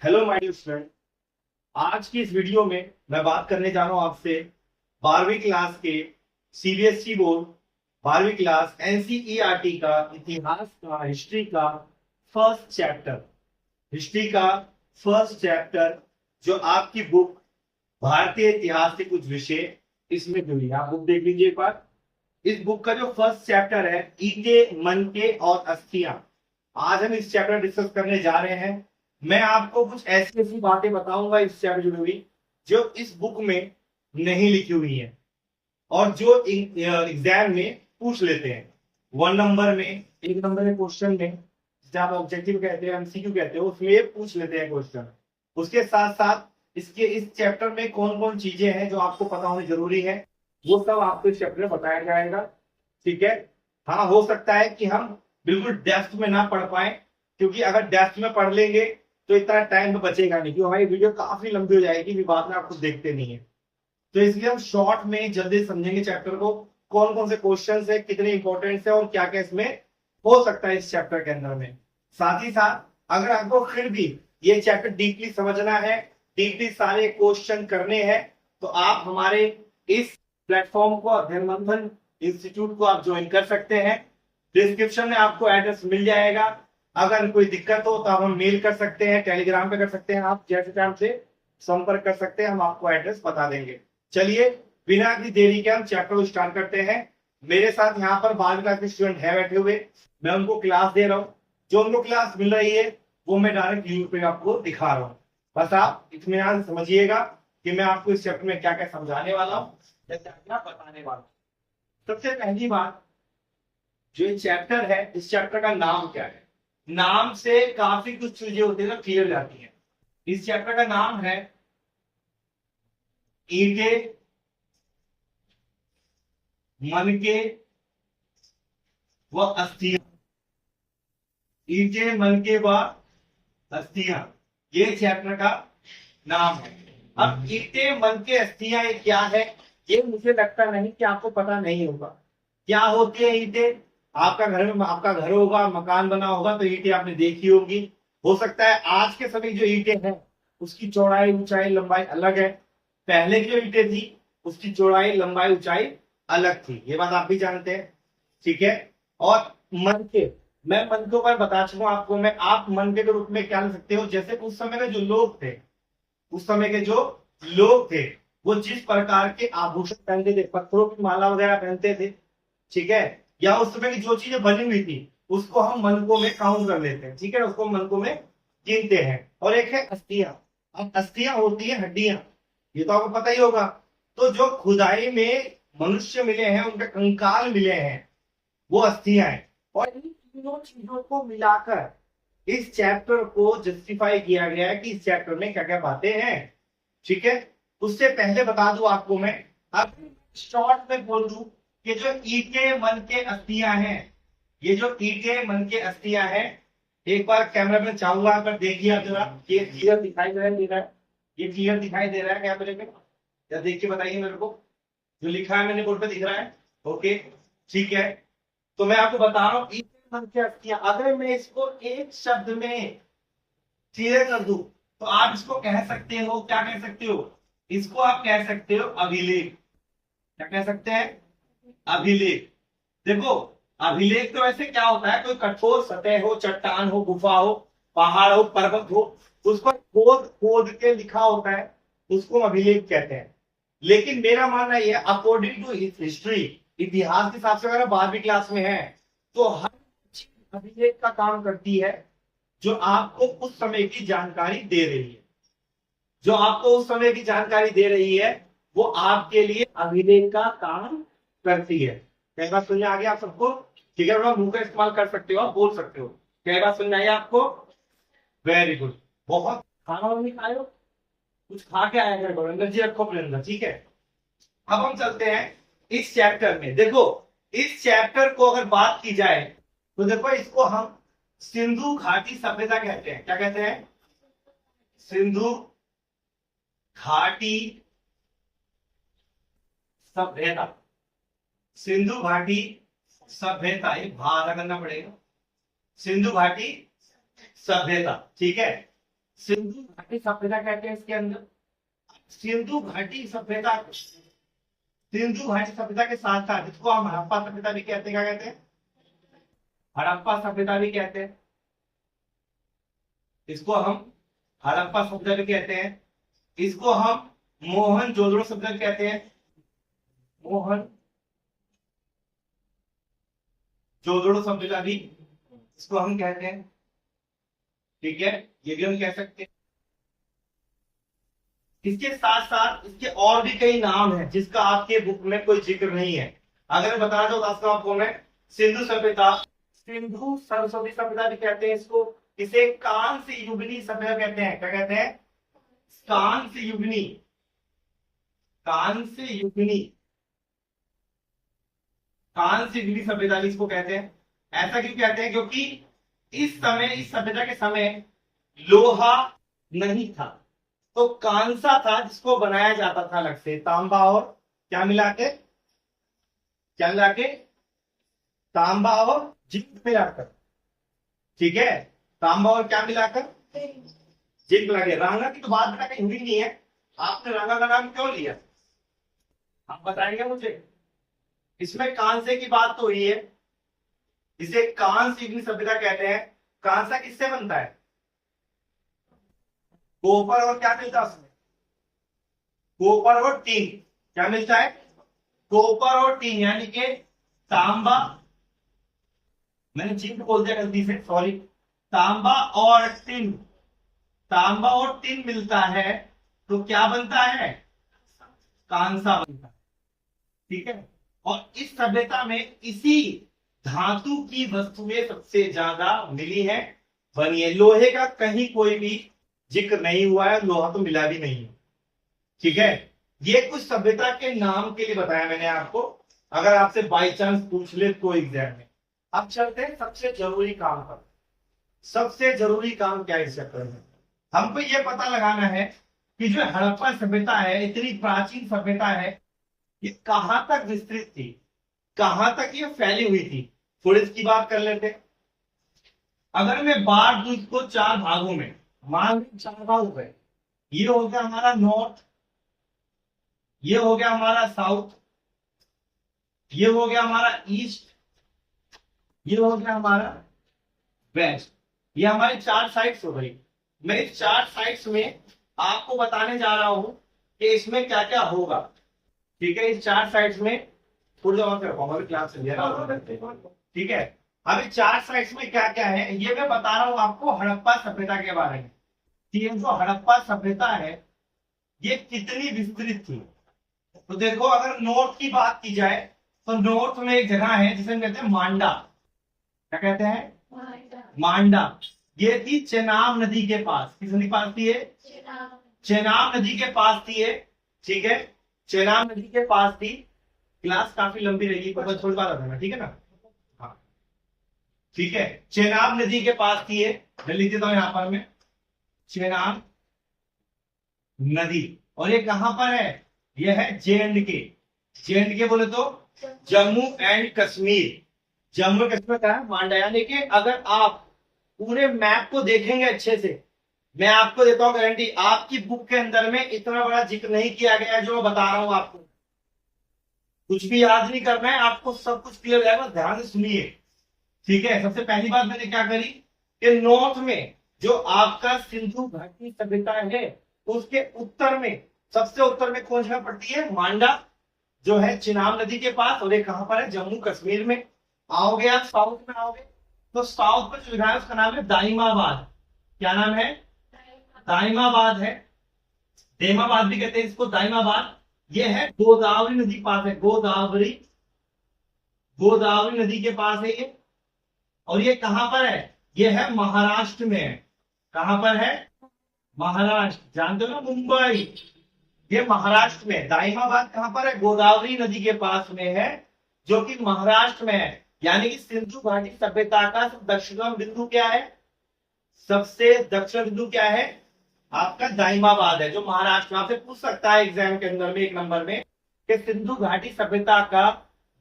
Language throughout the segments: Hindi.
Hello my dear student. आज की इस वीडियो में मैं बात करने जा रहा हूं आपसे 12वीं क्लास के सीबीएसई बोर्ड 12वीं क्लास एनसीईआरटी का इतिहास का हिस्ट्री का फर्स्ट चैप्टर हिस्ट्री का फर्स्ट चैप्टर जो आपकी बुक भारतीय इतिहास के कुछ विषय इसमें जुड़ी है। आप बुक देख लीजिए एक बार। इस बुक का जो फर्स्ट चैप्टर है ईटे मनके और अस्थियां, आज हम इस चैप्टर डिस्कस करने जा रहे हैं। मैं आपको कुछ ऐसी ऐसी बातें बताऊंगा इस चैप्टर जुड़ी हुई जो इस बुक में नहीं लिखी हुई है और जो एग्जाम में पूछ लेते हैं। 1 नंबर में, 1 नंबर के क्वेश्चन में, जिसे आप ऑब्जेक्टिव कहते हैं, एमसीक्यू कहते हैं, उसमें पूछ लेते हैं क्वेश्चन। उसके साथ साथ इसके इस चैप्टर में कौन कौन चीजें हैं जो आपको पता होनी जरूरी है, वो सब आपको इस चैप्टर में बताया जाएगा। ठीक है। हाँ, हो सकता है कि हम बिल्कुल डेप्थ में ना पढ़ पाए, क्योंकि अगर डेप्थ में पढ़ लेंगे तो इतना टाइम तो बचेगा नहीं, क्योंकि हमारी वीडियो काफी लंबी हो जाएगी, फिर बाद में आप कुछ देखते नहीं है। तो इसलिए हम शॉर्ट में जल्दी समझेंगे चैप्टर को, कौन कौन से क्वेश्चन है, कितने इंपॉर्टेंट है और क्या क्या इसमें हो सकता है इस चैप्टर के अंदर में। साथ ही साथ अगर आपको फिर भी ये चैप्टर डीपली समझना है, डीपली सारे क्वेश्चन करने हैं, तो आप हमारे इस प्लेटफॉर्म को, अध्ययन मंथन इंस्टीट्यूट को आप ज्वाइन कर सकते हैं। डिस्क्रिप्शन में आपको एड्रेस मिल जाएगा। अगर कोई दिक्कत हो तो आप हम मेल कर सकते हैं, टेलीग्राम पे कर सकते हैं, आप जैसे टाइम से संपर्क कर सकते हैं, हम आपको एड्रेस बता देंगे। चलिए बिना की देरी के हम चैप्टर को स्टार्ट करते हैं। मेरे साथ यहाँ पर 12वीं क्लास के स्टूडेंट है बैठे हुए, मैं उनको क्लास दे रहा हूँ। जो उनको क्लास मिल रही है वो मैं डायरेक्ट यूट्यूब पे आपको दिखा रहा हूँ। बस आप इत्मीनान से समझिएगा कि मैं आपको इस चैप्टर में क्या क्या समझाने वाला हूँ, क्या क्या बताने वाला हूँ। सबसे पहली बात, जो ये चैप्टर है, इस चैप्टर का नाम क्या है? नाम से काफी कुछ चीजें होती है ना, क्लियर जाती है। इस चैप्टर का नाम है ईंटे मनके व अस्थियां। ईंटे मनके व अस्थियां, ये चैप्टर का नाम है। अब ईंटे मनके अस्थियां ये क्या है, ये मुझे लगता नहीं कि आपको पता नहीं होगा। क्या होती है ईंटे? आपका घर होगा, मकान बना होगा तो ईंटें आपने देखी होगी। हो सकता है आज के समय जो ईंटें हैं उसकी चौड़ाई ऊंचाई लंबाई अलग है, पहले की जो ईंटें थी उसकी चौड़ाई लंबाई ऊंचाई अलग थी, ये बात आप भी जानते हैं। ठीक है। और मन के, मैं मन के ऊपर बता चुका हूं आपको। मैं आप मन के रूप में क्या ले सकते हो, जैसे उस समय के जो लोग थे, उस समय के जो लोग थे वो जिस प्रकार के आभूषण पहनते थे, पत्थरों की माला वगैरह पहनते थे, ठीक है, या उस समय की जो चीजें बनी हुई थी उसको हम मनकों में काउंट कर लेते हैं। ठीक है, उसको मनकों में गिनते हैं। और एक है अस्थियां। अब अस्थियां होती है हड्डियां, ये तो आपको पता ही होगा। तो जो खुदाई में मनुष्य मिले हैं, उनके कंकाल मिले हैं, वो अस्थियां हैं। और इन तीनों चीजों को मिलाकर इस चैप्टर को जस्टिफाई किया गया है कि इस चैप्टर में क्या क्या बातें हैं। ठीक है। उससे पहले बता दूं आपको मैं, अब शॉर्ट में बोल दूं कि जो ईंटे मन के अस्थियां हैं, ये जो ईंटे मन के अस्थियां हैं, एक बार कैमरा में चाहूंगा अगर देखिए आप जरा, ये क्लियर दिखाई दे रहा है, ये क्लियर दिखाई दे रहा है कैमरे में? या देख के बताइए मेरे को, जो लिखा है मैंने बोर्ड पे दिख रहा है? ओके, ठीक है। तो मैं आपको बता रहा हूँ ईंटे मन के अस्थियां, अगर मैं इसको एक शब्द में क्लियर कर दूं तो आप इसको कह सकते हो, क्या कह सकते हो? इसको आप कह सकते हो अभिलेख। क्या कह सकते हैं? अभिलेख। देखो, अभिलेख तो वैसे क्या होता है, कोई कठोर सतह हो, चट्टान हो, गुफा हो, पहाड़ हो, पर्वत हो, उस पर खोद खोद के लिखा होता है, उसको हम अभिलेख कहते हैं। लेकिन मेरा मानना यह, अकॉर्डिंग टू हिस्ट्री, इतिहास के हिसाब से अगर 12वीं क्लास में है तो हर चीज अभिलेख का काम करती है, जो आपको उस समय की जानकारी दे रही है। जो आपको उस समय की जानकारी दे रही है वो आपके लिए अभिलेख का काम करती है। कई बात सुनने आ गया आप सबको? ठीक है, मुंह का इस्तेमाल कर सकते हो, आप बोल सकते हो। कई बात सुनने आई आपको? Very good. बहुत खाना वाना नहीं खाए हो? कुछ खा के आया करो, एनर्जी रखो अपने अंदर। ठीक है। अब हम चलते हैं इस चैप्टर में। देखो, इस चैप्टर को अगर बात की जाए तो देखो, इसको हम सिंधु घाटी सभ्यता कहते हैं। क्या कहते हैं? सिंधु घाटी सभ्यता। सिंधु घाटी सभ्यता, ये भाषा करना पड़ेगा, सिंधु घाटी सभ्यता। ठीक है। सिंधु घाटी सभ्यता कहते हैं इसके अंदर। सिंधु घाटी सभ्यता, सिंधु घाटी सभ्यता के साथ साथ इसको हम हड़प्पा सभ्यता भी कहते हैं। क्या कहते हैं? हड़प्पा सभ्यता भी कहते हैं। इसको हम हड़प्पा सभ्यता भी कहते हैं। इसको हम मोहनजोदड़ो सभ्यता कहते हैं। मोहनजोदड़ो सभ्यता भी इसको हम कहते हैं। ठीक है, ये भी हम कह सकते हैं। इसके साथ साथ इसके और भी कई नाम हैं जिसका आपके बुक में कोई जिक्र नहीं है। अगर मैं बताना चाहूँ तो आपको मैं सिंधु सभ्यता, सिंधु सरस्वती सभ्यता भी कहते हैं इसको। इसे कांस्य युगनी सभ्यता कहते हैं। क्या कहते हैं? कांस्य युगनी, कांस्य युगनी, कांस्य युगनी सभ्यता भी इसको कहते हैं। ऐसा क्यों कहते हैं? क्योंकि इस समय, इस सभ्यता के समय लोहा नहीं था, तो कांसा था जिसको बनाया जाता था अलग से, तांबा और क्या मिला के, क्या मिला के, तांबा और जिंक मिलाकर। ठीक है, तांबा और क्या मिलाकर, जिंक लगे। रांगा की तो बात बेटा कहीं हुई नहीं है, आपने रांगा का नाम क्यों लिया आप बताएंगे मुझे? इसमें कांसे की बात तो हुई है, इसे कांस्य युगनी सभ्यता कहते हैं। कांसा किससे बनता है? कॉपर और क्या मिलता है उसमें? कॉपर और टीन। क्या मिलता है? कॉपर और टीन, यानी कि तांबा, मैंने जिंक बोल दिया गलती से, सॉरी, तांबा और टिन, तांबा और टिन मिलता है तो क्या बनता है? कांसा बनता है। ठीक है, और इस सभ्यता में इसी धातु की वस्तुएं सबसे ज्यादा मिली है, बनी है। लोहे का कहीं कोई भी जिक्र नहीं हुआ है, लोहा तो मिला भी नहीं है। ठीक है, ये कुछ सभ्यता के नाम के लिए बताया मैंने आपको, अगर आपसे बाई चांस पूछ ले तो एग्जाम में। अब चलते हैं सबसे जरूरी काम पर। सबसे जरूरी काम क्या है इस चक्कर में? हमको ये पता लगाना है कि जो हड़प्पा सभ्यता है, इतनी प्राचीन सभ्यता है, ये कहां तक विस्तृत थी, कहां तक ये फैली हुई थी। थोड़ी इसकी बात कर लेते। अगर मैं बांट दूं इसको 4 भागों में, मान लो 4 भाग हो गए। ये हो गया हमारा नॉर्थ, ये हो गया हमारा साउथ, ये हो गया हमारा ईस्ट, ये हो गया हमारा वेस्ट। ये हमारी 4 साइड्स हो गई। मैं इस 4 साइड्स में आपको बताने जा रहा हूं कि इसमें क्या क्या होगा। ठीक है, इस 4 साइड्स में थोड़ी देर क्लास से लिया। ठीक है, अब इस 4 साइड्स में क्या क्या है ये मैं बता रहा हूं आपको हड़प्पा सभ्यता के बारे में। ये जो हड़प्पा सभ्यता है ये कितनी विस्तृत थी। तो देखो, अगर नॉर्थ की बात की जाए तो नॉर्थ में एक जगह है जिसे कहते हैं मांडा। क्या कहते हैं? मांडा। ये थी चेनाब नदी के पास। किस नदी पास थी? चेनाब नदी के पास थी ये। ठीक है, चेनाब नदी के पास थी। क्लास काफी लंबी रहेगी, पर थोड़ी बात बताना, ठीक है ना? हाँ, ठीक है, चेनाब नदी के पास थी ये। मैं लिख देता हूं यहां पर मैं, चेनाब नदी। और ये कहां पर है? ये है JNK। JNK बोले तो जम्मू एंड कश्मीर। जम्मू कश्मीर का है मांडा। यानी कि अगर आप पूरे मैप को देखेंगे अच्छे से, मैं आपको देता हूं गारंटी, आपकी बुक के अंदर में इतना बड़ा जिक्र नहीं किया गया है जो मैं बता रहा हूं आपको। कुछ भी याद नहीं करना है आपको, सब कुछ क्लियर हो जाएगा, ध्यान से सुनिए। ठीक है, सबसे पहली बात मैंने क्या करी कि नॉर्थ में जो आपका सिंधु घाटी सभ्यता है, तो उसके उत्तर में, सबसे उत्तर में कौन जगह पड़ती है? मांडा, जो है चिनाब नदी के पास। और ये कहां पर है? जम्मू कश्मीर में। आओगे आप साउथ में आओगे तो साउथ में जो जगह है उसका नाम है दाइमाबाद। क्या नाम है? दाइमाबाद है। देमाबाद भी कहते हैं इसको, दाइमाबाद। ये है गोदावरी नदी पास है, गोदावरी, गोदावरी नदी के पास है ये। और ये कहां पर है? ये है महाराष्ट्र में है। कहां पर है? महाराष्ट्र। जानते हो ना मुंबई, ये महाराष्ट्र में। दाइमाबाद कहां पर है? गोदावरी नदी के पास में है, जो कि महाराष्ट्र में है। यानी कि सिंधु घाटी सभ्यता का दक्षिणतम बिंदु क्या है? सबसे दक्षिण बिंदु क्या है? आपका दाइमाबाद है, जो महाराष्ट्र में। आपसे पूछ सकता है एग्जाम के अंदर में 1 नंबर में कि सिंधु घाटी सभ्यता का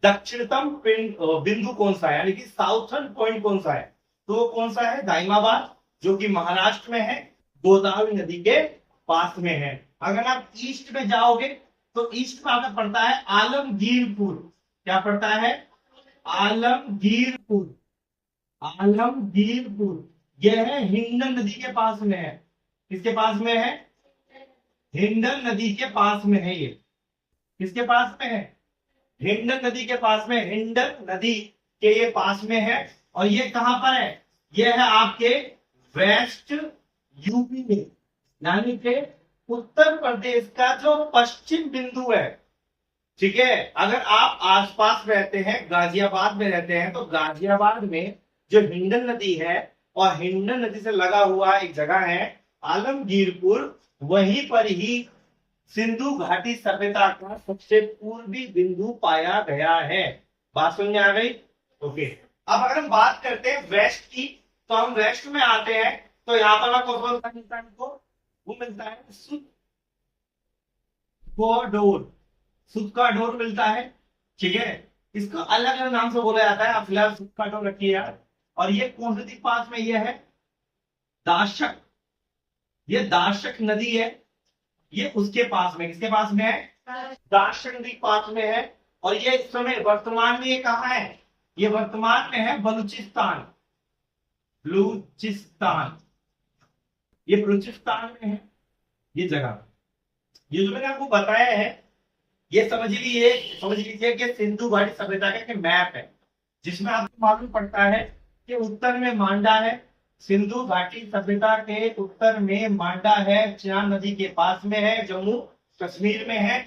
दक्षिणतम बिंदु कौन सा है, यानी कि साउथर्न पॉइंट कौन सा है? तो वो कौन सा है? दाइमाबाद, जो कि महाराष्ट्र में है। गोदावरी नदी के पास में है। अगर आप ईस्ट में जाओगे तो ईस्ट में आपका पड़ता है आलमगीरपुर। क्या पड़ता है? आलमगीरपुर। आलमगीरपुर यह है हिंडन नदी के पास में है। किसके पास में है? हिंडन नदी के पास में है। ये किसके पास में है? हिंडन नदी के पास में। हिंडन नदी के ये पास में है। और ये कहां पर है? ये है आपके वेस्ट यूपी में, यानी कि उत्तर प्रदेश का जो पश्चिम बिंदु है। ठीक है, अगर आप आसपास रहते हैं, गाजियाबाद में रहते हैं, तो गाजियाबाद में जो हिंडन नदी है और हिंडन नदी से लगा हुआ एक जगह है आलमगीरपुर, वहीं पर ही सिंधु घाटी सभ्यता का सबसे पूर्वी बिंदु पाया गया है। बात समझ में आ गई? ओके। अब अगर हम बात करते हैं वेस्ट की, तो हम वेस्ट में आते हैं, तो यहाँ पर कौन सा मिलता है हमको? वो मिलता है सुखोडोर। सुखोडोर मिलता है। ठीक है, इसको अलग अलग नाम से बोला जाता है, आप फिलहाल सुखोडोर रखिए यार। और ये कौन सी पास में? ये है दाशक। ये दाशक नदी है, ये उसके पास में। किसके पास में है? दाशक नदी पास में है। और ये इस समय वर्तमान में ये कहाँ है? ये वर्तमान में है बलूचिस्तान। बलूचिस्तान, ये बलूचिस्तान में है ये जगह। ये जो मैंने आपको बताया है, ये समझ लीजिए कि सिंधु घाटी सभ्यता का एक मैप है, जिसमें आपको मालूम पड़ता है कि उत्तर में मांडा है। सिंधु घाटी सभ्यता के उत्तर में मांडा है, चिनाब नदी के पास में है, जम्मू कश्मीर में है।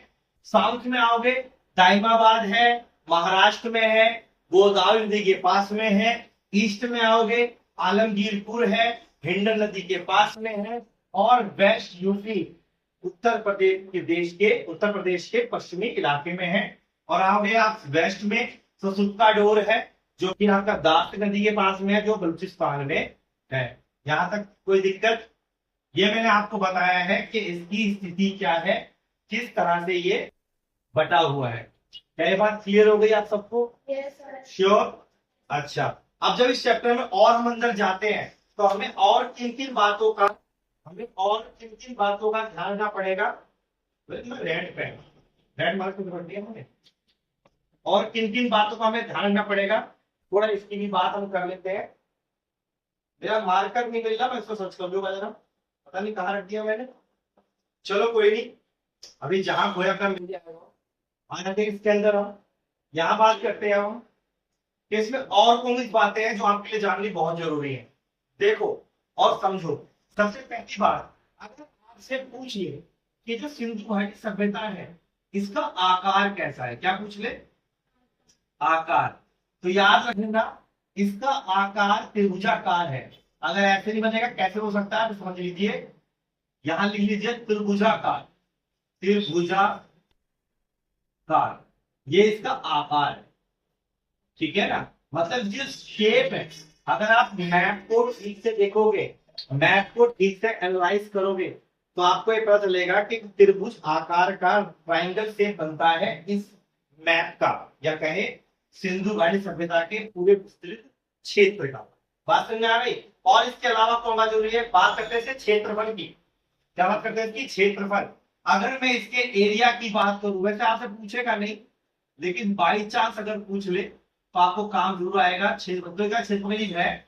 साउथ में आओगे, दाइमाबाद है, महाराष्ट्र में है, गोदावरी नदी के पास में है। ईस्ट में आओगे, आलमगीरपुर है, हिंडन नदी के पास में है। और वेस्ट यूपी उत्तर प्रदेश के पश्चिमी इलाके में है। और आओगे आप वेस्ट में, तो सुक्काडोर है, जो कि आपका दास्त नदी के पास में है, जो बलूचिस्तान में है। यहां तक कोई दिक्कत? ये मैंने आपको बताया है कि इसकी स्थिति क्या है, किस तरह से ये बटा हुआ है। क्या ये बात क्लियर हो गई आप सबको? श्योर? अच्छा, अब जब इस चैप्टर में और हम अंदर जाते हैं, तो हमें और किन किन बातों का ध्यान रखना पड़ेगा? रेड पेन, रेड मार्क रख दिया हमने। और किन किन बातों का हमें ध्यान रखना पड़ेगा, थोड़ा इसकी भी बात हम कर लेते हैं। मेरा मार्कर नहीं मिल रहा, मैं इसको सर्च कर लूंगा जरा, पता नहीं कहाँ रख दिया मैंने। चलो कोई नहीं, अभी जहां खोया था मिल जाएगा। आगे इसके अंदर हम यहाँ बात करते हैं हम कि इसमें और कौन सी बातें हैं जो आपके लिए जाननी बहुत जरूरी है। देखो और समझो। सबसे पहली बात, अगर आपसे पूछिए कि जो सिंधु घाटी सभ्यता है, इसका आकार कैसा है, क्या पूछ ले? आकार। तो याद रखना, इसका आकार त्रिभुजाकार है। अगर ऐसे नहीं बनेगा, कैसे हो सकता है तो समझ लीजिए, यहां लिख लीजिए त्रिभुजाकार। त्रिभुजाकार, ये इसका आकार है। ठीक है ना? मतलब जो शेप है, अगर आप मैप को ठीक से देखोगे, मैप को ठीक से एनालाइज करोगे, तो आपको ये पता चलेगा कि त्रिभुज आकार का ट्रायंगल शेप बनता है इस मैप का, या कहे सिंधु घाटी सभ्यता के पूरे विस्तृत क्षेत्र का। बात समझ में आ गई? और इसके अलावा कौन बात जरूरी है? बात करते हैं क्षेत्रफल की। क्या बात करते हैं इसकी? क्षेत्रफल। अगर मैं इसके एरिया की बात करूं, वैसे आपसे पूछेगा नहीं, लेकिन बाई चांस अगर पूछ ले तो आपको काम जरूर आएगा। क्षेत्रफल का क्षेत्रफल है,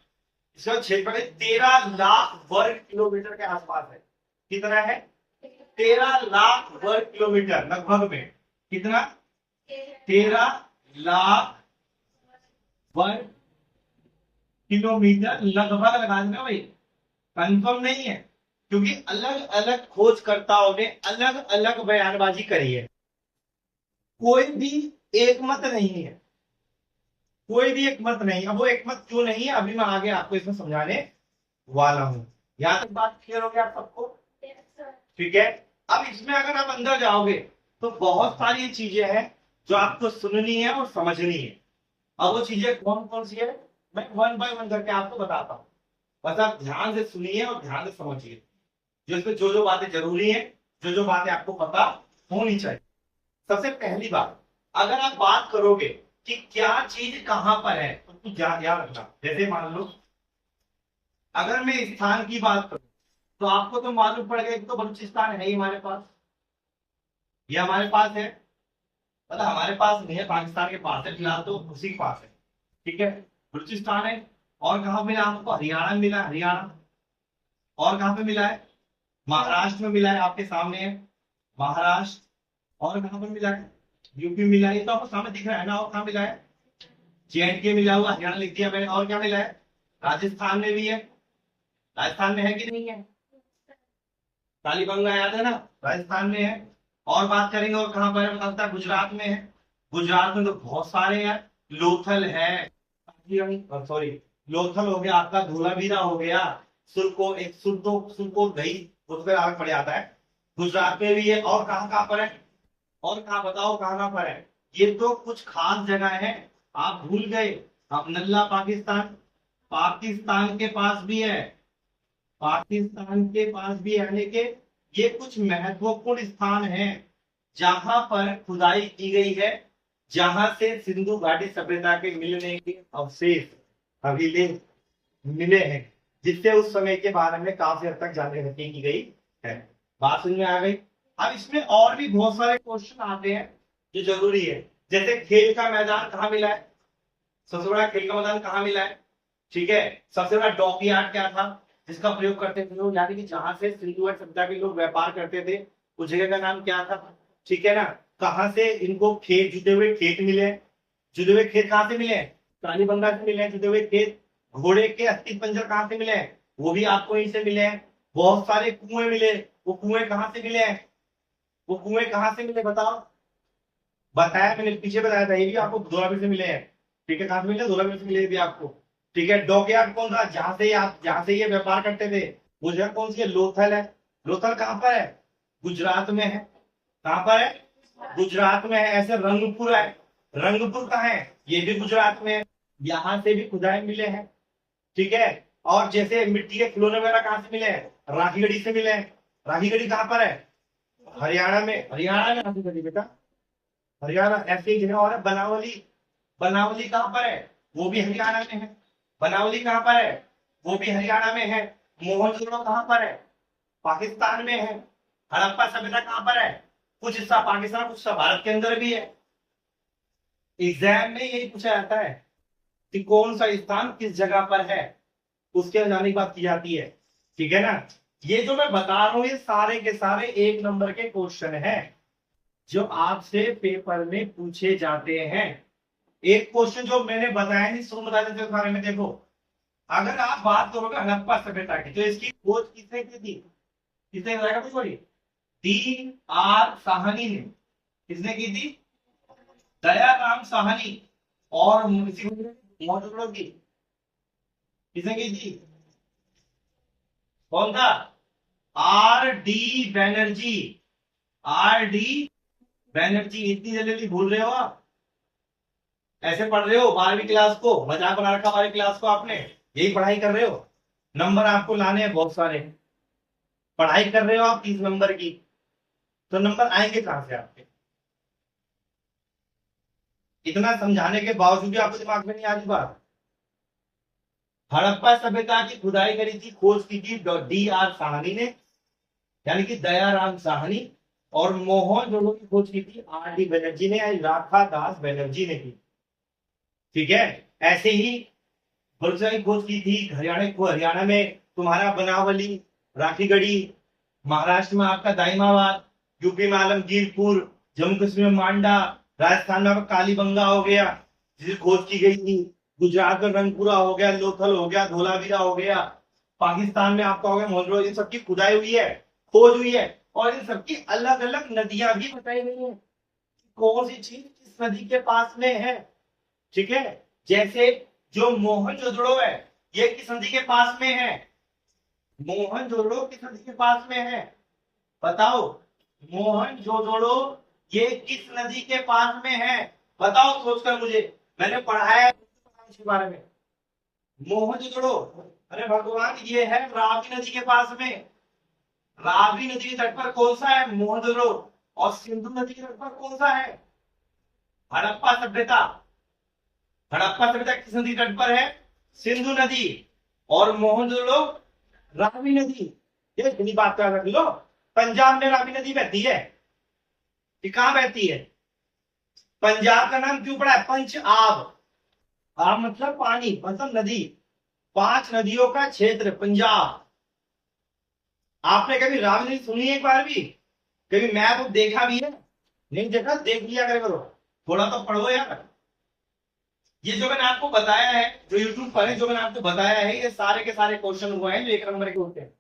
इसका क्षेत्रफल 13 लाख वर्ग किलोमीटर के आसपास है। कितना है? 13 लाख वर्ग किलोमीटर लगभग में। कितना? 13 लाख वर्ग किलोमीटर लगभग लगा देना भाई, कंफर्म नहीं है, क्योंकि अलग अलग खोजकर्ताओं ने अलग अलग बयानबाजी करी है। कोई भी एक मत नहीं है, कोई भी एक मत नहीं। अब वो एक मत क्यों नहीं है, अभी मैं आगे आपको इसमें समझाने वाला हूं। यहां तक बात क्लियर हो गया आप सबको? ठीक है। अब इसमें अगर आप अंदर जाओगे तो बहुत सारी चीजें हैं जो आपको सुननी है और समझनी है। अब वो चीजें कौन कौन सी है, मैं वन बाय वन करके आपको बताता हूँ। बस आप ध्यान से सुनिए और ध्यान से समझिए, जो इसमें जो जो बातें जरूरी है, जो जो बातें आपको पता होनी चाहिए। सबसे पहली बात, अगर आप बात करोगे कि क्या चीज कहां पर है, तो याद रखना। जैसे मान लो, अगर मैं स्थान की बात करूं, तो आपको तो मालूम पड़ गया कि तो बलूचिस्तान है ही हमारे पास, ये हमारे पास है, मतलब हमारे पास नहीं है, पाकिस्तान के पास है फिलहाल, तो उसी के पास है। ठीक है, बलूचिस्तान है। और कहाँ मिला आपको? हरियाणा में मिला, हरियाणा। और कहाँ पे मिला है? महाराष्ट्र में मिला है, आपके सामने है महाराष्ट्र। और कहाँ पे मिला है? यूपी मिला है, ये तो आपको सामने दिख रहा है ना। और कहाँ मिला है? JNK मिला हुआ, हरियाणा लिख दिया मैंने। और क्या मिला है? राजस्थान में भी है। राजस्थान में है कि नहीं है? कालीबंगा याद है ना, राजस्थान में है। और बात करेंगे और कहाँ पर है, बताता है गुजरात में है। गुजरात में तो बहुत सारे हैं, लोथल है, सॉरी, लोथल हो गया आपका, धोलावीरा हो गया, सुरको, एक सुरको गई, उस पर आगे पड़ जाता है। गुजरात में भी है। और कहाँ कहाँ पर है? और कहाँ बताओ, कहाँ कहाँ पर है? ये तो कुछ खास जगह है, आप भूल गए। अब नल्ला पाकिस्तान, पाकिस्तान के पास भी है, पाकिस्तान के पास भी यानी कि ये कुछ महत्वपूर्ण स्थान हैं जहां पर खुदाई की गई है, जहां से सिंधु घाटी सभ्यता के मिलने के अवशेष अभिलेख मिले हैं, जिससे उस समय के बारे में काफी हद तक जानकारी की गई है। बात समझ में आ गई? अब इसमें और भी बहुत सारे क्वेश्चन आते हैं जो जरूरी है, जैसे खेल का मैदान कहाँ मिला है? सबसे बड़ा खेल का मैदान कहाँ मिला है? ठीक है, सबसे बड़ा डॉकयार्ड क्या था जिसका प्रयोग करते थे लोग, यानी कि जहां से सिंधु घाटी सभ्यता के लोग व्यापार करते थे, उस जगह का नाम क्या था? ठीक है ना। कहां से इनको खेत, जुटे हुए खेत मिले? जुटे हुए खेत कहां से मिले? कालीबंगा से मिले जुटे हुए खेत। घोड़े के अस्थि पंजर कहां से मिले? वो भी आपको यहीं से मिले हैं। बहुत सारे कुएं मिले, वो कुएं कहां से मिले? वो कुएं कहां से मिले बताओ? बताया मैंने, पीछे बताया था, ये भी आपको धोलावीर से मिले हैं। ठीक है, कहां से मिले? धोलावीर से मिले भी आपको। ठीक है, डॉकयार्ड कौन था? जहां से ये व्यापार करते थे, वो जगह कौन सी है? लोथल है। लोथल कहां पर है? गुजरात में है। कहां पर है? गुजरात में है। ऐसे रंगपुर है, रंगपुर कहाँ है? ये भी गुजरात में है। यहाँ से भी खुदाई मिले हैं। ठीक है, और जैसे मिट्टी के खिलौने वगैरह कहां से मिले हैं? राखीगढ़ी से मिले हैं। राखीगढ़ी कहां पर है? हरियाणा में। हरियाणा में राखीगढ़ी बेटा, हरियाणा। ऐसी एक जगह और है बनावली, बनावली कहां पर है? वो भी हरियाणा में है। बनावली कहां पर है? वो भी हरियाणा में है। मोहनजोदड़ो कहां पर है? पाकिस्तान में है। हड़प्पा सभ्यता कहां पर है? कुछ हिस्सा पाकिस्तान, कुछ हिस्सा भारत के अंदर भी है। एग्जाम में यही पूछा जाता है कि कौन सा स्थान किस जगह पर है, उसके जाने की बात की जाती है। ठीक है ना। ये जो मैं बता रहा हूं ये सारे के सारे 1 नंबर के क्वेश्चन हैं जो आपसे पेपर में पूछे जाते हैं। एक क्वेश्चन जो मैंने बताया नहीं, सुन बता देते बारे में। देखो, अगर आप बात करोगे हड़प्पा सभ्यता की, तो इसकी खोज किसने की थी? किसने बताया कुछ? D.R. साहनी ने। किसने की थी? दयाराम साहनी। और मोहनजोदड़ो की किसने की थी? कौन था? R.D. बैनर्जी। R.D. बैनर्जी। इतनी जल्दी भूल रहे हो आप? ऐसे पढ़ रहे हो 12वीं क्लास को, मजाक बना रखा 12वीं क्लास को आपने, यही पढ़ाई कर रहे हो? नंबर आपको लाने हैं बहुत सारे, पढ़ाई कर रहे हो आप 30 नंबर की, तो नंबर आएंगे कहां से आपके? इतना समझाने के बावजूद भी आपको दिमाग में नहीं आ रही बात। हड़प्पा सभ्यता की खुदाई करी थी, खोज की थी D.R. साहनी ने, यानी कि दयाराम साहनी। और मोहनजोदड़ो की खोज की थी R.D. बनर्जी ने, राखा दास बनर्जी ने की। ठीक है, ऐसे ही बलूचिस्तान की खोज की थी हरियाणा में तुम्हारा बनावली, राखीगढ़ी, महाराष्ट्र में आपका दाइमाबाद, यूपी में आलमगीरपुर, जम्मू कश्मीर में मांडा, राजस्थान में आपका कालीबंगा हो गया जिसकी खोज की गई थी, गुजरात में रंगपुरा हो गया, लोथल हो गया, धोलावीरा हो गया, पाकिस्तान में आपका हो गया मोहनजोदड़ो। इन सबकी खुदाई हुई है, खोज हुई है, और इन सबकी अलग अलग नदियां भी बताई गई है, कौन सी चीज किस नदी के पास में है। ठीक है, जैसे जो मोहनजोदड़ो है ये किस नदी के पास में है? मोहनजोदड़ो किस नदी के पास में है? बताओ, मोहनजोदड़ो ये किस नदी के पास में है? बताओ सोचकर मुझे, मैंने पढ़ाया है इसके बारे में। मोहनजोदड़ो, अरे भगवान, ये है रावी नदी के पास में। रावी नदी के तट पर कौन सा है? मोहनजोदड़ो। और सिंधु नदी के तट पर कौन सा है? हड़प्पा सभ्यता। हड़प्पा सभ्यता किस नदी तट पर है? सिंधु नदी। और मोहनजोदड़ो रावी नदी। ये इतनी बात कर रख लो। पंजाब में रावी नदी बहती है, ये कहां बहती है? पंजाब का नाम क्यों पड़ा है? पंच आब। आब मतलब पानी, मतलब नदी। 5 नदियों का क्षेत्र पंजाब। आपने कभी रावी नदी सुनी है एक बार भी? कभी मैप देखा भी है? नहीं देखा? देख लिया करो, थोड़ा तो पढ़ो यार। ये जो मैंने आपको बताया है, जो यूट्यूब पर है, जो मैंने आपको बताया है, ये सारे के सारे क्वेश्चन हुए हैं जो 1 नंबर के होते हैं।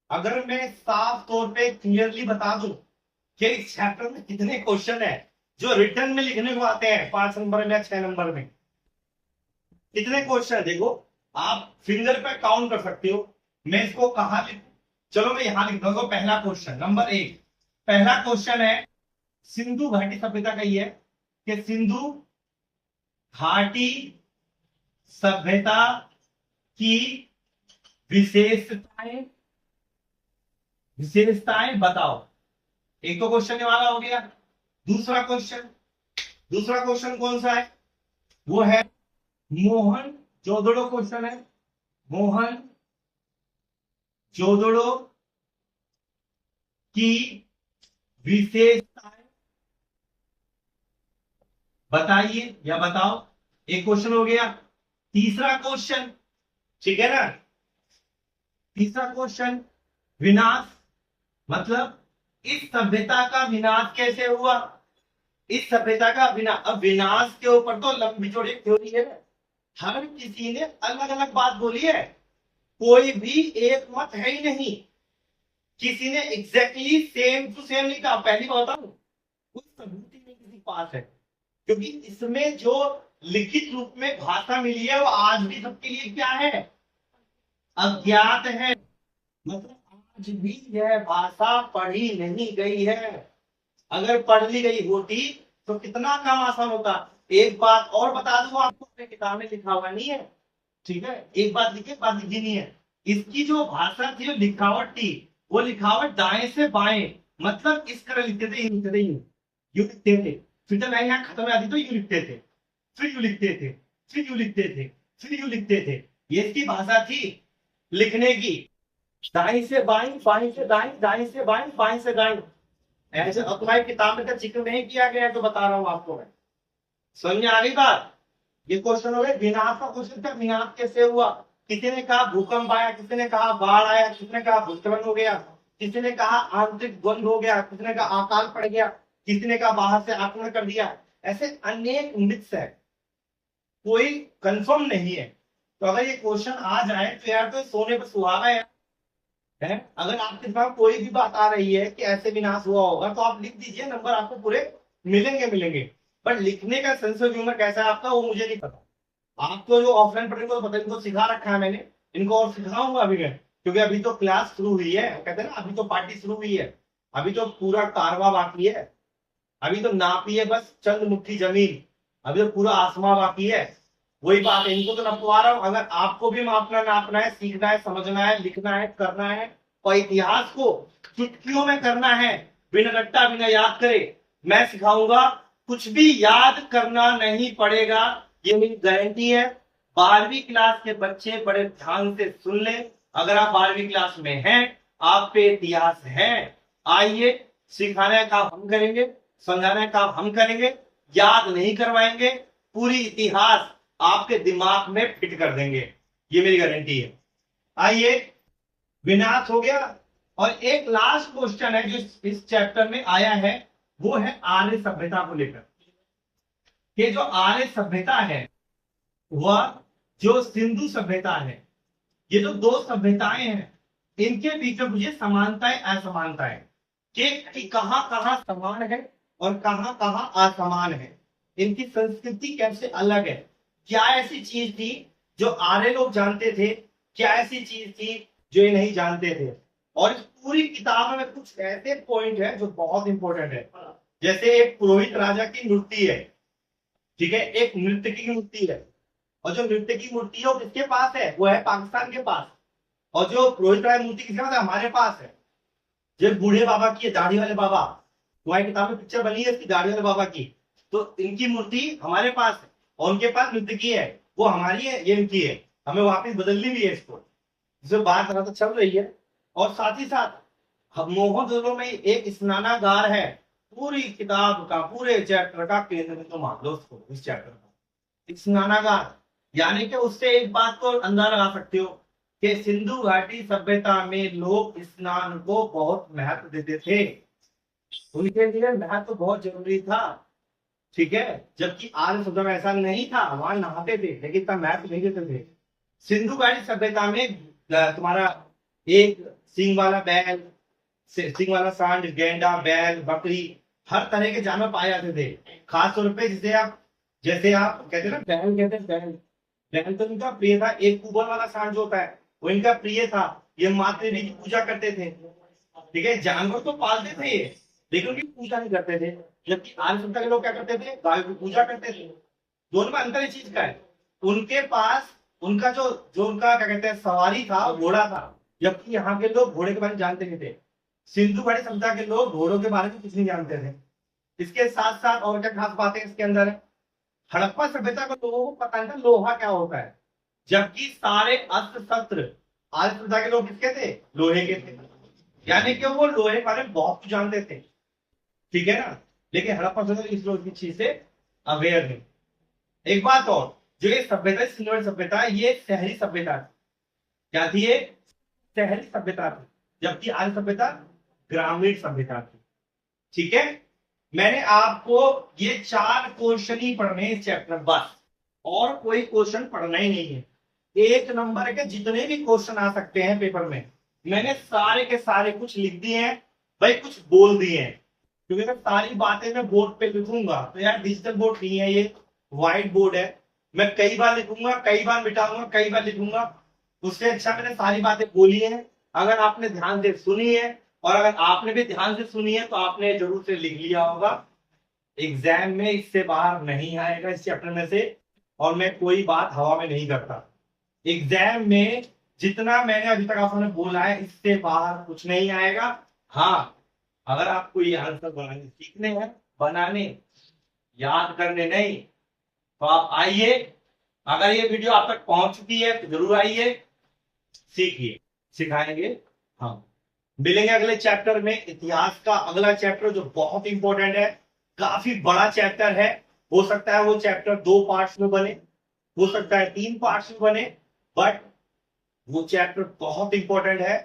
अगर मैं साफ तौर पे क्लियरली बता दूं कि इस चैप्टर में कितने क्वेश्चन है जो रिटर्न में लिखने को आते हैं 5 नंबर में या 6 नंबर में, कितने क्वेश्चन है देखो, आप फिंगर पे काउंट कर सकते हो। मैं इसको कहां लिखूं? चलो मैं यहां लिख दूंगा। पहला क्वेश्चन नंबर 1, पहला क्वेश्चन है सिंधु घाटी सभ्यता का, ये है कि सिंधु घाटी सभ्यता की विशेषताएं, विशेषताएं बताओ। एक तो क्वेश्चन ये वाला हो गया। दूसरा क्वेश्चन, दूसरा क्वेश्चन कौन सा है? वो है मोहन जोदड़ो क्वेश्चन है। मोहन जोदड़ो की विशेषताएं बताइए या बताओ। एक क्वेश्चन हो गया। तीसरा क्वेश्चन, ठीक है ना, तीसरा क्वेश्चन विनाश, मतलब इस सभ्यता का विनाश कैसे हुआ? इस सभ्यता का विनाश, अब विनाश के ऊपर तो लंबी चौड़ी थ्योरी है, हर किसी ने अलग अलग बात बोली है, कोई भी एक मत है ही नहीं, किसी ने एग्जैक्टली सेम टू सेम नहीं कहा। पहली बात बताऊं, कुछ सबूत ही नहीं किसी के पास है, क्योंकि इसमें जो लिखित रूप में भाषा मिली है वो आज भी सबके लिए क्या है? अज्ञात है। मतलब आज भी यह भाषा पढ़ी नहीं गई है। अगर पढ़ ली गई होती तो कितना काम आसान होता। एक बात और बता दूं आपको, अपने किताब में लिखा हुआ नहीं है, ठीक है, एक बात लिखी, बात लिखी नहीं है। इसकी जो भाषा थी, जो लिखावट थी, वो लिखावट दाएं से बाएं, मतलब इस तरह लिखते थे, यूं लिखते थे, फिर जब मैं यहाँ खत्म आती तो यूं लिखते थे, फिर यूं लिखते थे, फिर यूं लिखते थे, फिर यूं लिखते थे। ये इसकी भाषा थी लिखने की, दाएं से बाएं, बाएं से दाएं, दाएं से बाएं, बाएं से दाएं। ऐसे अब तुम्हारी किताब में जिक्र नहीं किया गया है तो बता रहा हूं आपको मैं। समझ में आ गई बात? ये क्वेश्चन हो गया विनाश का क्वेश्चन था, विनाश कैसे हुआ? किसी ने कहा भूकंप आया, किसी ने कहा बाढ़ आया, किसी ने कहा भूस्खलन हो गया, किसी ने कहा आंतरिक द्वंद हो गया, किसी ने कहा अकाल पड़ गया, किसी ने कहा बाहर से आक्रमण कर दिया। ऐसे अनेक मिथ्स है, कोई कंफर्म नहीं है। तो अगर ये क्वेश्चन आ जाए तो यार तो सोने पर सुहागा है। अगर आपके पास कोई भी बात आ रही है कि ऐसे विनाश हुआ होगा तो आप लिख दीजिए, नंबर आपको पूरे मिलेंगे। बट लिखने का सेंस ऑफ ह्यूमर कैसा है आपका वो मुझे नहीं पता। आपको जो ऑफलाइन पढ़ने को पता, इनको सिखा रखा है मैंने, इनको और सिखाऊंगा अभी मैं, क्योंकि अभी तो क्लास शुरू हुई है, कहते हैं ना अभी तो पार्टी शुरू हुई है, अभी तो पूरा कारवा बाकी है, अभी तो नापी है बस चंद मुट्ठी जमीन, अभी तो पूरा आसमां बाकी है। वही बात है, इनको तो नपवा रहा हूं। अगर आपको भी मापना नापना है, सीखना है, समझना है, लिखना है, करना है, और इतिहास को चुटकियों में करना है, बिना रट्टा बिना याद करे, मैं सिखाऊंगा। कुछ भी याद करना नहीं पड़ेगा, ये मेरी गारंटी है। 12वीं क्लास के बच्चे बड़े ध्यान से सुन ले। अगर आप 12वीं क्लास में हैं, आप पे इतिहास है, आइए, सिखाने का हम करेंगे, समझाने का हम करेंगे, याद नहीं करवाएंगे, पूरी इतिहास आपके दिमाग में फिट कर देंगे, ये मेरी गारंटी है। आइए, विनाश हो गया। और एक लास्ट क्वेश्चन है जो इस चैप्टर में आया है, वो है आर्य सभ्यता को लेकर। ये जो आर्य सभ्यता है वह जो सिंधु सभ्यता है, ये जो 2 सभ्यताएं हैं, इनके बीच में मुझे समानताएं असमानताएं कि कहां कहां समान है और कहां कहां असमान है, इनकी संस्कृति कैसे अलग है, क्या ऐसी चीज थी जो आर्य लोग जानते थे, क्या ऐसी चीज थी जो ये नहीं जानते थे। और इस पूरी किताब में कुछ ऐसे पॉइंट है जो बहुत इंपॉर्टेंट है। जैसे एक पुरोहित राजा की मूर्ति है, ठीक है, एक नृत्य की मूर्ति है, और जो नृत्य की मूर्ति है वो किसके पास है? वो है पाकिस्तान के पास। और जो पुरोहित राजा मूर्ति किसके पास है? हमारे पास है। जो बूढ़े बाबा की है, दाढ़ी वाले बाबा, तुम्हारी किताब में पिक्चर बनी है इसकी, दाढ़ी वाले बाबा की, तो इनकी मूर्ति हमारे पास है और उनके पास नृत्य की है, वो हमारी है, ये इनकी है, हमें वापस बदलनी भी है इसको। जो बात तो चल रही है, और साथ ही साथ मोहनजोदड़ो में एक स्नानागार है, पूरी किताब का, पूरे चैप्टर का केंद्र में तो मान लो उसको, इस चैप्टर का स्नानागार। यानी कि उससे एक बात को अंदाजा लगा सकते हो कि सिंधु घाटी सभ्यता में लोग स्नान को बहुत महत्व देते थे, उनके लिए महत्व बहुत जरूरी था। ठीक है, जबकि आर्य सभ्यता में ऐसा नहीं था, वहां नहाते थे लेकिन इतना महत्व नहीं देते थे। सिंधु घाटी सभ्यता में तुम्हारा एक सिंग वाला बैल, सिंग वाला सांड, गेंडा, बैल, बकरी, हर तरह के जानवर पाए जाते थे। खास तौर पे जैसे आप कहते हैं ना बैल, कहते हैं बैल, बैल तो इनका प्रिय था। एक कुबल वाला सांड जो होता है वो इनका प्रिय था। ये माता देवी की पूजा करते थे। ठीक है, जानवर तो पालते थे ये, लेकिन उनकी पूजा नहीं करते थे। जबकि आर्य सभ्यता के लोग क्या करते थे, गाय की पूजा करते थे। दोनों में अंतर इस चीज का है, उनके पास उनका जो उनका क्या कहते हैं सवारी था, घोड़ा था, जबकि यहाँ के लोग घोड़े के बारे में जानते नहीं थे। सिंधु घाटी सभ्यता के लोग घोड़ों के बारे में कुछ नहीं जानते थे। इसके साथ साथ और क्या खास बातें इसके अंदर है, हड़प्पा सभ्यता को लोगों को पता नहीं था लोहा क्या होता है, जबकि सारे अस्त्र शस्त्र आर्य सभ्यता के लोग किसके थे, लोहे के थे। यानी कि वो लोहे के बारे में बहुत कुछ जानते थे। ठीक है ना, लेकिन हड़प्पा सभ्यता इस लोग की चीज से अवेयर नहीं। एक बात और, जो ये सभ्यता सिंधु घाटी सभ्यता ये शहरी सभ्यता थी। क्या थी ये, शहरी सभ्यता थी, जबकि आर्य सभ्यता ग्रामीण सभ्यता थी। ठीक है, मैंने आपको ये 4 क्वेश्चन ही पढ़ने इस चैप्टर, बस और कोई क्वेश्चन पढ़ना ही नहीं है। 1 नंबर के जितने भी क्वेश्चन आ सकते हैं पेपर में, मैंने सारे के सारे कुछ लिख दिए हैं भाई, कुछ बोल दिए हैं। क्योंकि अगर सारी बातें मैं बोर्ड पे लिखूंगा तो यार डिजिटल बोर्ड नहीं है, ये व्हाइट बोर्ड है। मैं कई बार लिखूंगा, कई बार मिटाऊंगा, कई बार लिखूंगा। उससे अच्छा मैंने सारी बातें बोली है। अगर आपने ध्यान से सुनी है, और अगर आपने भी ध्यान से सुनी है, तो आपने जरूर से लिख लिया होगा। एग्जाम में इससे बाहर नहीं आएगा इस चैप्टर में से। और मैं कोई बात हवा में नहीं करता। एग्जाम में जितना मैंने अभी तक आपने बोला है, इससे बाहर कुछ नहीं आएगा। हाँ, अगर आपको ये आंसर बनाने सीखने हैं, बनाने, याद करने नहीं, तो आप आइए। अगर ये वीडियो आप तक पहुंच चुकी है तो जरूर आइए, सीखिए, सिखाएंगे हम। मिलेंगे अगले चैप्टर में, इतिहास का अगला चैप्टर जो बहुत इंपॉर्टेंट है, काफी बड़ा चैप्टर है। हो सकता है वो चैप्टर 2 पार्ट्स में बने, हो सकता है 3 पार्ट्स में बने, बट वो चैप्टर बहुत इंपॉर्टेंट है।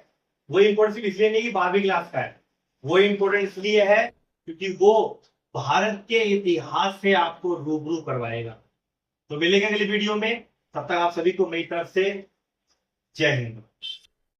वो इंपॉर्टेंट सिर्फ इसलिए नहीं कि 12वीं क्लास का है, वो इंपॉर्टेंट इसलिए है क्योंकि वो भारत के इतिहास से आपको रूबरू करवाएगा। तो मिलेंगे अगली वीडियो में, तब तक आप सभी को मेरी तरफ से जय हिंद।